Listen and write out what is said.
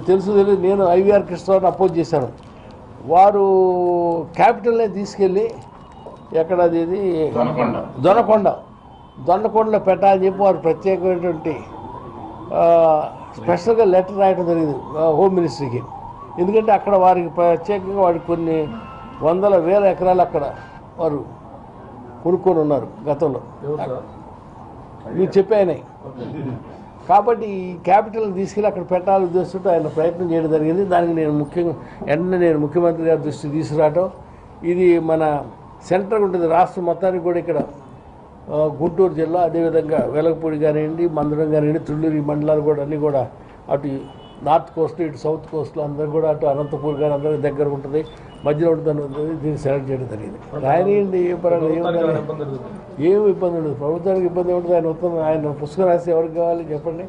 తెలుసు తెలియదు. నేను ఐవీఆర్ కృష్ణరావుని అపోజ్ చేశాను. వారు క్యాపిటల్నే తీసుకెళ్ళి ఎక్కడ అది ఇది దొండకొండలో పెట్టాలని చెప్పి వారు ప్రత్యేకమైనటువంటి స్పెషల్గా లెటర్ రాయడం జరిగింది హోమ్ మినిస్ట్రీకి. ఎందుకంటే అక్కడ వారికి ప్రత్యేకంగా వారికి కొన్ని వందల వేల ఎకరాలు అక్కడ వారు కొనుక్కొని ఉన్నారు గతంలో, మీరు చెప్పాయనాయి. కాబట్టి ఈ క్యాపిటల్ తీసుకెళ్ళి అక్కడ పెట్టాలని ఉద్దేశంతో ఆయన ప్రయత్నం చేయడం జరిగింది. దానికి నేను ముఖ్యమంత్రి గారి దృష్టికి తీసుకురావటం, ఇది మన సెంటర్ ఉంటుంది రాష్ట్రం మొత్తానికి కూడా, ఇక్కడ గుంటూరు జిల్లా, అదేవిధంగా వెలగపూడి కానివ్వండి, మందడం కానివ్వండి, తుళ్ళూరు మండలాలు కూడా అన్నీ కూడా అటు నార్త్ కోస్ట్ ఇటు సౌత్ కోస్ట్లో అందరూ కూడా అటు అనంతపూర్ కానీ అందరికీ దగ్గర ఉంటుంది, మధ్యలో ఉంటుంది. దీన్ని సెలెక్ట్ చేయడం జరిగింది. రాయనియండి, ఏం పరంగా ఏమి ఇబ్బంది ఉండదు, ప్రభుత్వానికి ఇబ్బంది ఉంటుంది. ఆయన పుస్తకం రాసి ఎవరికి కావాలి చెప్పండి.